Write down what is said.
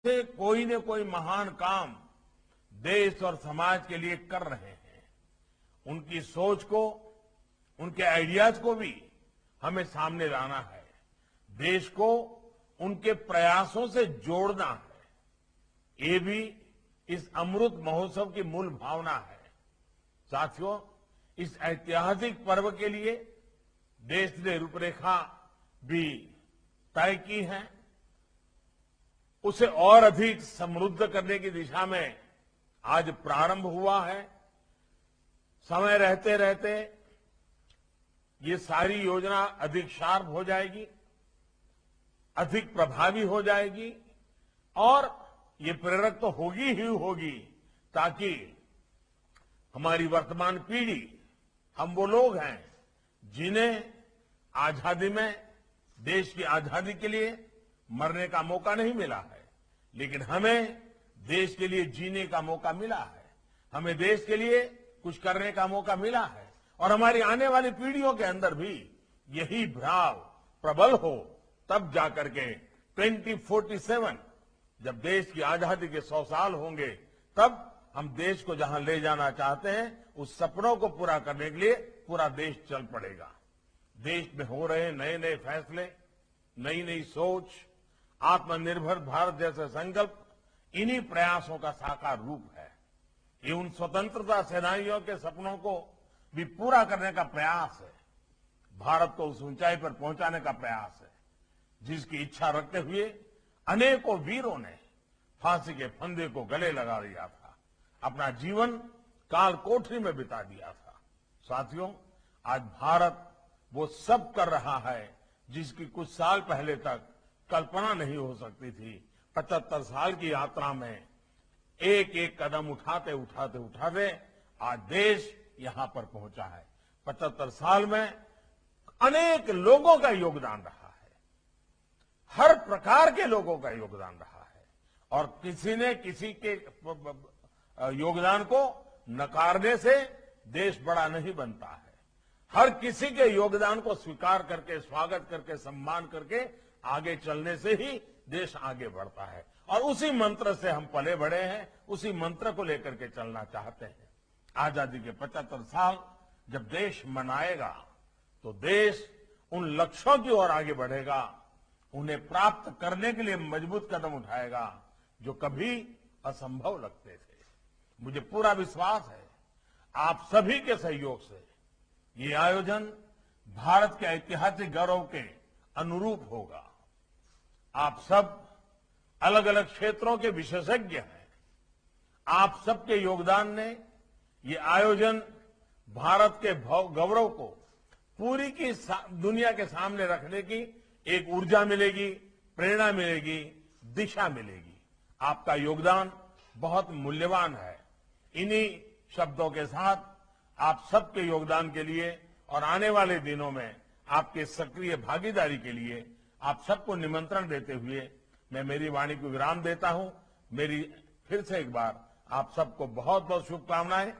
से कोई न कोई महान काम देश और समाज के लिए कर रहे हैं। उनकी सोच को, उनके आइडियाज को भी हमें सामने लाना है। देश को उनके प्रयासों से जोड़ना है। ये भी इस अमृत महोत्सव की मूल भावना है। साथियों, इस ऐतिहासिक पर्व के लिए देश ने रूपरेखा भी तय की है। उसे और अधिक समृद्ध करने की दिशा में आज प्रारंभ हुआ है। समय रहते रहते ये सारी योजना अधिक शार्प हो जाएगी, अधिक प्रभावी हो जाएगी और ये प्रेरक तो होगी ही होगी, ताकि हमारी वर्तमान पीढ़ी, हम वो लोग हैं जिन्हें आजादी में, देश की आजादी के लिए मरने का मौका नहीं मिला है, लेकिन हमें देश के लिए जीने का मौका मिला है। हमें देश के लिए कुछ करने का मौका मिला है और हमारी आने वाली पीढ़ियों के अंदर भी यही भाव प्रबल हो, तब जाकर के 2047 जब देश की आजादी के 100 साल होंगे, तब हम देश को जहां ले जाना चाहते हैं, उस सपनों को पूरा करने के लिए पूरा देश चल पड़ेगा। देश में हो रहे नए नए फैसले, नई नई सोच, आत्मनिर्भर भारत जैसे संकल्प इन्हीं प्रयासों का साकार रूप है। ये उन स्वतंत्रता सेनानियों के सपनों को भी पूरा करने का प्रयास है। भारत को उस ऊंचाई पर पहुंचाने का प्रयास है जिसकी इच्छा रखते हुए अनेकों वीरों ने फांसी के फंदे को गले लगा लिया था, अपना जीवन काल कोठरी में बिता दिया था। साथियों, आज भारत वो सब कर रहा है जिसकी कुछ साल पहले तक कल्पना नहीं हो सकती थी। 75 साल की यात्रा में एक एक कदम उठाते उठाते उठाते आज देश यहां पर पहुंचा है। 75 साल में अनेक लोगों का योगदान रहा है, हर प्रकार के लोगों का योगदान रहा है और किसी ने किसी के योगदान को नकारने से देश बड़ा नहीं बनता है। हर किसी के योगदान को स्वीकार करके, स्वागत करके, सम्मान करके आगे चलने से ही देश आगे बढ़ता है और उसी मंत्र से हम पले बढ़े हैं, उसी मंत्र को लेकर के चलना चाहते हैं। आजादी के 75 साल जब देश मनाएगा तो देश उन लक्ष्यों की ओर आगे बढ़ेगा, उन्हें प्राप्त करने के लिए मजबूत कदम उठाएगा जो कभी असंभव लगते थे। मुझे पूरा विश्वास है आप सभी के सहयोग से ये आयोजन भारत के ऐतिहासिक गौरव के अनुरूप होगा। आप सब अलग अलग क्षेत्रों के विशेषज्ञ हैं। आप सबके योगदान ने ये आयोजन भारत के गौरव को पूरी की दुनिया के सामने रखने की एक ऊर्जा मिलेगी, प्रेरणा मिलेगी, दिशा मिलेगी। आपका योगदान बहुत मूल्यवान है। इन्हीं शब्दों के साथ आप सबके योगदान के लिए और आने वाले दिनों में आपके सक्रिय भागीदारी के लिए आप सबको निमंत्रण देते हुए मैं मेरी वाणी को विराम देता हूं। मेरी फिर से एक बार आप सबको बहुत बहुत शुभकामनाएं।